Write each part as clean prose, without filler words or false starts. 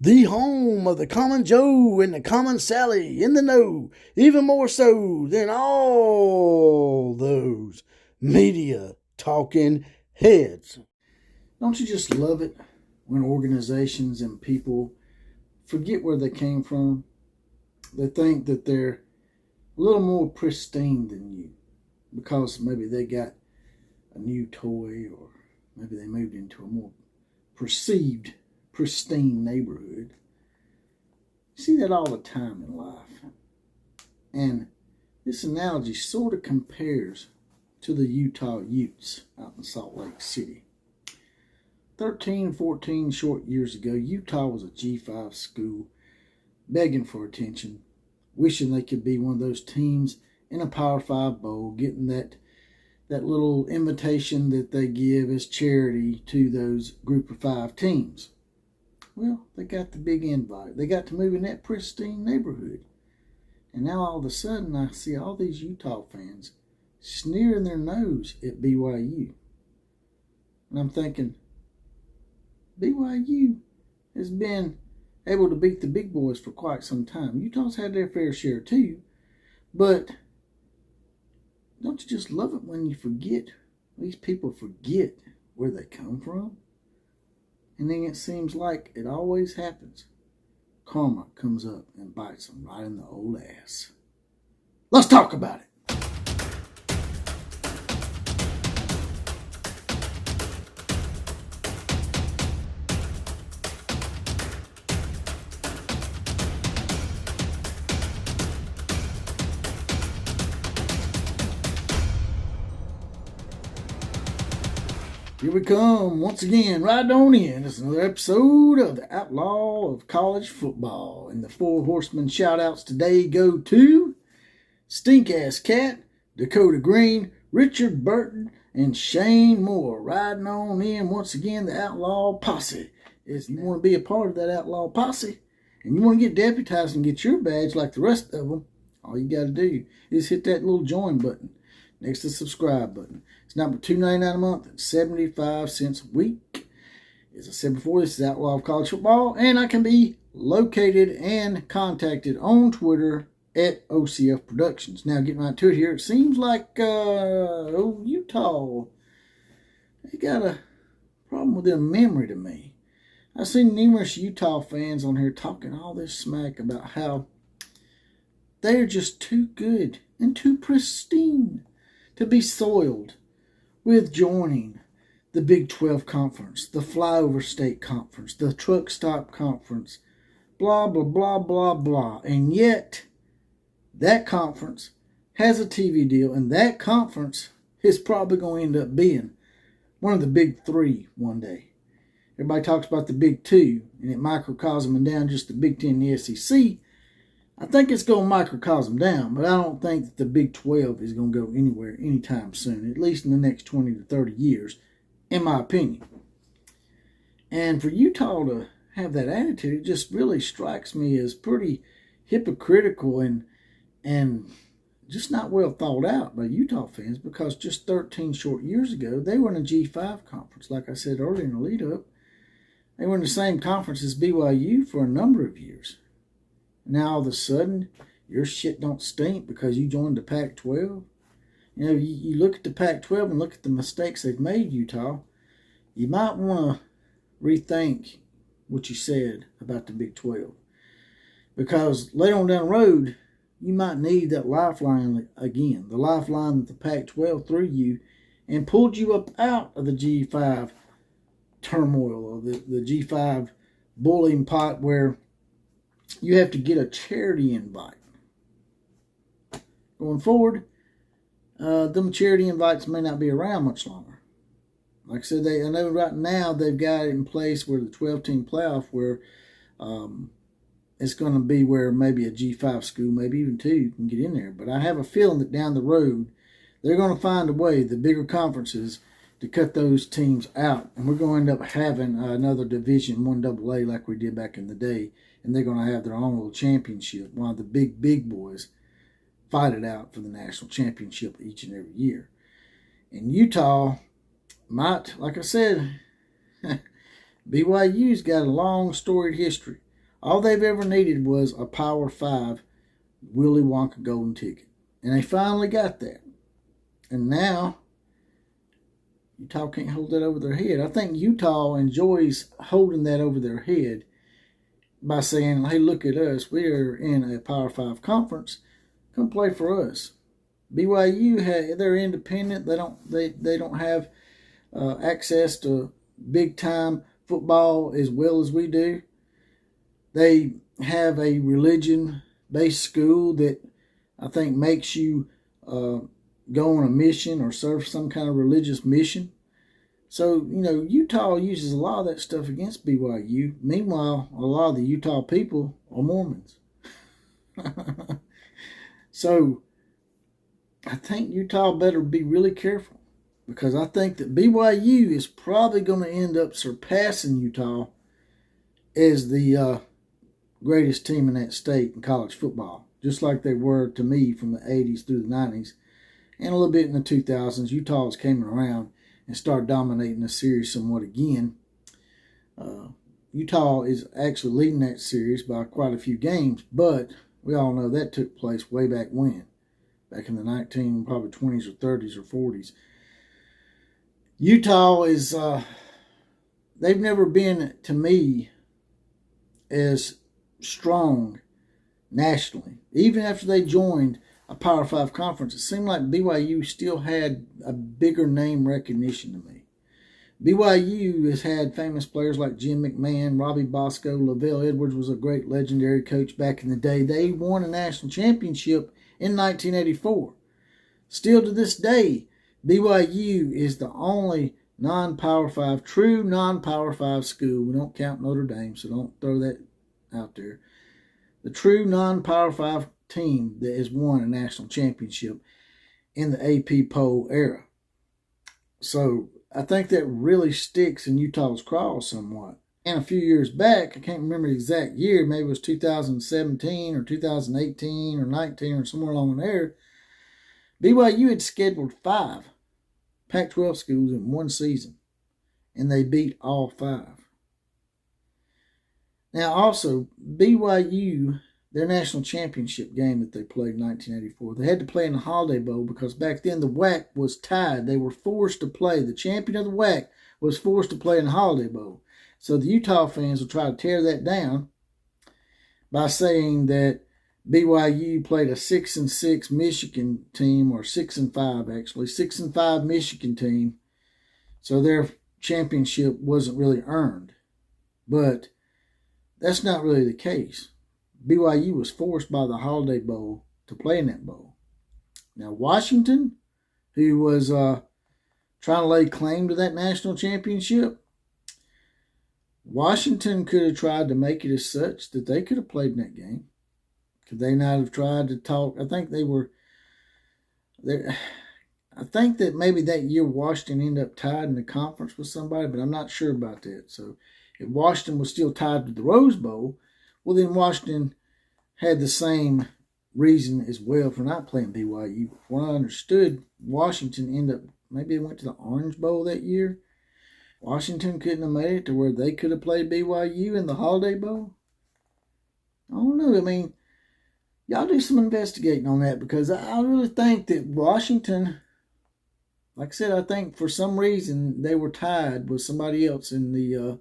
The home of the common Joe and the common Sally in the know, even more so than all those media talking heads. Don't you just love it when organizations and people forget where they came from? They think that they're a little more pristine than you because maybe they got a new toy, or maybe they moved into a more perceived pristine neighborhood. You see that all the time in life. And this analogy sort of compares to the Utah Utes out in Salt Lake City. 13, 14 short years ago, Utah was a G5 school, begging for attention, wishing they could be one of those teams in a Power 5 bowl, getting that little invitation that they give as charity to those group of 5 teams. Well, they got the big invite. They got to move in that pristine neighborhood. And now all of a sudden I see all these Utah fans sneering their nose at BYU. And I'm thinking, BYU has been able to beat the big boys for quite some time. Utah's had their fair share too. But don't you just love it when you forget, these people forget where they come from? And then it seems like it always happens. Karma comes up and bites them right in the old ass. Let's talk about it. Here we come once again, right on in. It's another episode of the Outlaw of College Football. And the 4 horsemen shout outs today go to Stink Ass Cat, Dakota Green, Richard Burton, and Shane Moore. Riding on in once again, the Outlaw Posse. If you want to be a part of that Outlaw Posse and you want to get deputized and get your badge like the rest of them, all you got to do is hit that little join button next to the subscribe button. It's number $2.99 a month and 75 cents a week. As I said before, this is Outlaw of College Football, and I can be located and contacted on Twitter at OCF Productions. Now, getting right to it here, it seems like Utah, they got a problem with their memory to me. I've seen numerous Utah fans on here talking all this smack about how they're just too good and too pristine to be soiled with joining the Big 12 Conference, the Flyover State Conference, the Truck Stop Conference, blah, blah, blah, blah, blah. And yet, that conference has a TV deal, and that conference is probably going to end up being one of the Big 3 one day. Everybody talks about the Big 2, and it microcosming down just the Big 10 and the SEC. I think it's going to microcosm down, but I don't think that the Big 12 is going to go anywhere anytime soon, at least in the next 20 to 30 years, in my opinion. And for Utah to have that attitude, it just really strikes me as pretty hypocritical and just not well thought out by Utah fans, because just 13 short years ago, they were in a G5 conference. Like I said earlier in the lead-up, they were in the same conference as BYU for a number of years. Now all of a sudden, your shit don't stink because you joined the Pac-12. You know, you look at the Pac-12 and look at the mistakes they've made, Utah. You might want to rethink what you said about the Big 12. Because later on down the road, you might need that lifeline again. The lifeline that the Pac-12 threw you and pulled you up out of the G5 turmoil, or the G5 bullying pot where you have to get a charity invite. Going forward, them charity invites may not be around much longer. Like I said, I know right now they've got it in place where the 12-team playoff, where it's going to be where maybe a G5 school, maybe even 2, can get in there. But I have a feeling that down the road, they're going to find a way, the bigger conferences, to cut those teams out. And we're going to end up having another Division 1 AA like we did back in the day. And they're going to have their own little championship. One of the big boys fight it out for the national championship each and every year. And Utah might, like I said, BYU's got a long storied history. All they've ever needed was a Power 5 Willy Wonka golden ticket. And they finally got that. And now, Utah can't hold that over their head. I think Utah enjoys holding that over their head by saying, hey, look at us. We are in a Power 5 conference. Come play for us. BYU, they're independent. They don't have access to big-time football as well as we do. They have a religion-based school that I think makes you go on a mission or serve some kind of religious mission. So, Utah uses a lot of that stuff against BYU. Meanwhile, a lot of the Utah people are Mormons. So, I think Utah better be really careful, because I think that BYU is probably going to end up surpassing Utah as the greatest team in that state in college football, just like they were to me from the 80s through the 90s. And a little bit in the 2000s, Utah came around and started dominating the series somewhat again. Utah is actually leading that series by quite a few games, but we all know that took place way back when, back in the probably 20s or 30s or 40s. Utah is, they've never been, to me, as strong nationally. Even after they joined a Power 5 conference, it seemed like BYU still had a bigger name recognition to me. BYU has had famous players like Jim McMahon, Robbie Bosco, Lavelle Edwards was a great legendary coach back in the day. They won a national championship in 1984. Still to this day, BYU is the only non-Power 5, true non-Power 5 school. We don't count Notre Dame, so don't throw that out there. The true non-Power 5 team that has won a national championship in the AP poll era. So I think that really sticks in Utah's craw somewhat. And a few years back, I can't remember the exact year, maybe it was 2017 or 2018 or 19 or somewhere along there, BYU had scheduled 5 Pac-12 schools in one season, and they beat all 5. Now also, BYU, their national championship game that they played in 1984, they had to play in the Holiday Bowl because back then the WAC was tied. They were forced to play. The champion of the WAC was forced to play in the Holiday Bowl. So the Utah fans will try to tear that down by saying that BYU played a 6-6 Michigan team, or 6-5 actually, 6-5 Michigan team. So their championship wasn't really earned. But that's not really the case. BYU was forced by the Holiday Bowl to play in that bowl. Now Washington, who was trying to lay claim to that national championship, Washington could have tried to make it as such that they could have played in that game. Could they not have tried to talk? I think they were there. I think that maybe that year Washington ended up tied in the conference with somebody, but I'm not sure about that. So if Washington was still tied to the Rose Bowl, well, then Washington had the same reason as well for not playing BYU. From what I understood, Washington ended up, maybe they went to the Orange Bowl that year. Washington couldn't have made it to where they could have played BYU in the Holiday Bowl. I don't know. I mean, y'all do some investigating on that, because I really think that Washington, like I said, I think for some reason they were tied with somebody else in the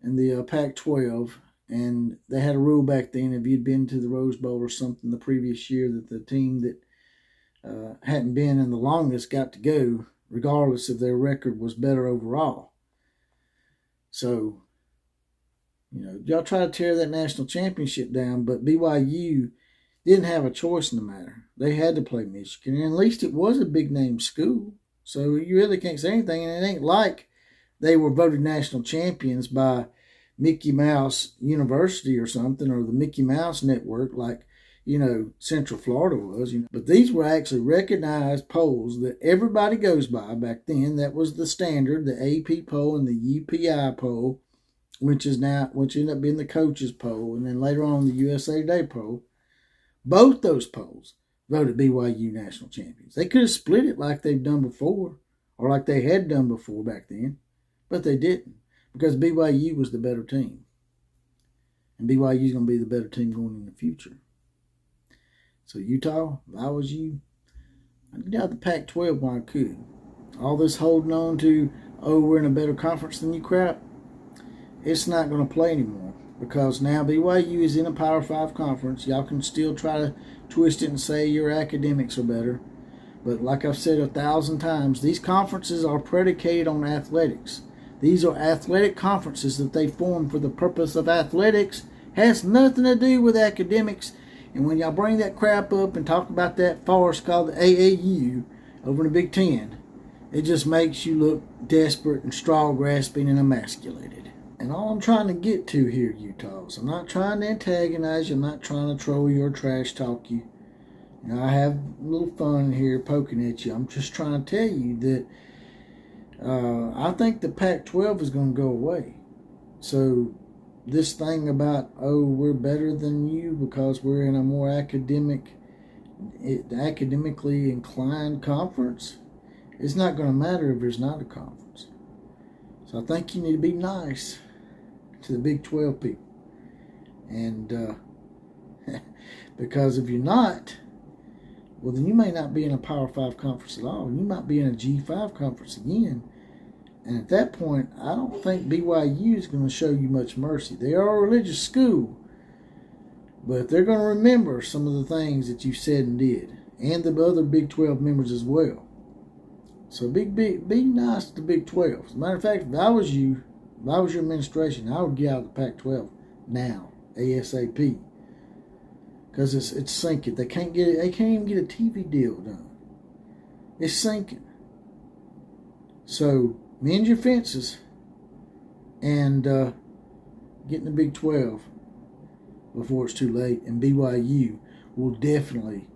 Pac-12, and they had a rule back then if you'd been to the Rose Bowl or something the previous year that the team that hadn't been in the longest got to go, regardless if their record was better overall. So, y'all try to tear that national championship down, but BYU didn't have a choice in the matter. They had to play Michigan, and at least it was a big-name school, so you really can't say anything, and it ain't like they were voted national champions by Mickey Mouse University or something, or the Mickey Mouse Network like, Central Florida was. But these were actually recognized polls that everybody goes by back then. That was the standard, the AP poll and the UPI poll, which ended up being the coaches poll, and then later on the USA Today poll. Both those polls voted BYU national champions. They could have split it like they've done before, or like they had done before back then, but they didn't, because BYU was the better team. And BYU is going to be the better team going in the future. So Utah, if I was you, I'd get out of the Pac-12 while I could. All this holding on to, oh, we're in a better conference than you crap, it's not going to play anymore. Because now BYU is in a Power 5 conference. Y'all can still try to twist it and say your academics are better. But like I've said 1,000 times, these conferences are predicated on athletics. These are athletic conferences that they form for the purpose of athletics. Has nothing to do with academics. And when y'all bring that crap up and talk about that farce called the AAU over in the Big Ten, it just makes you look desperate and straw grasping and emasculated. And all I'm trying to get to here, Utahs, I'm not trying to antagonize you. I'm not trying to troll you or trash talk you. You know, I have a little fun here poking at you. I'm just trying to tell you that I think the Pac-12 is going to go away. So this thing about, oh, we're better than you because we're in a more academically inclined conference, it's not going to matter if there's not a conference. So I think you need to be nice to the Big 12 people. And because if you're not, well, then you may not be in a Power 5 conference at all. You might be in a G5 conference again. And at that point, I don't think BYU is going to show you much mercy. They are a religious school. But they're going to remember some of the things that you said and did. And the other Big 12 members as well. So be nice to the Big 12. As a matter of fact, if I was you, if I was your administration, I would get out of the Pac-12 now, ASAP. Because it's sinking. They can't even get a TV deal done. It's sinking. So mend your fences and get in the Big 12 before it's too late. And BYU will definitely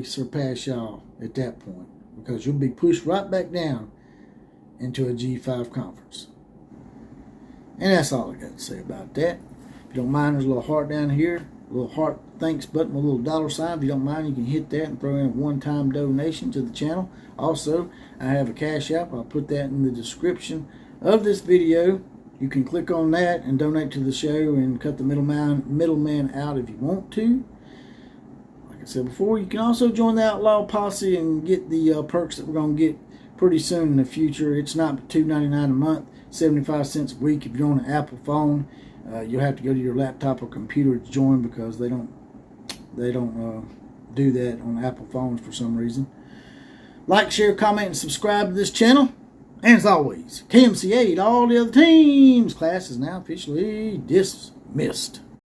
surpass y'all at that point, because you'll be pushed right back down into a G5 conference. And that's all I got to say about that. If you don't mind, there's a little heart down here. A little heart thanks button, a little $sign. If you don't mind, you can hit that and throw in a one-time donation to the channel. Also, I have a Cash App. I'll put that in the description of this video. You can click on that and donate to the show and cut the middleman out if you want to. Like I said before, you can also join the Outlaw Posse and get the perks that we're going to get pretty soon in the future. It's not $2.99 a month, 75 cents a week. If you're on an Apple phone, you'll have to go to your laptop or computer to join, because they don't do that on Apple phones for some reason. Like, share, comment, and subscribe to this channel. And as always, KMCA to all the other teams. Class is now officially dismissed.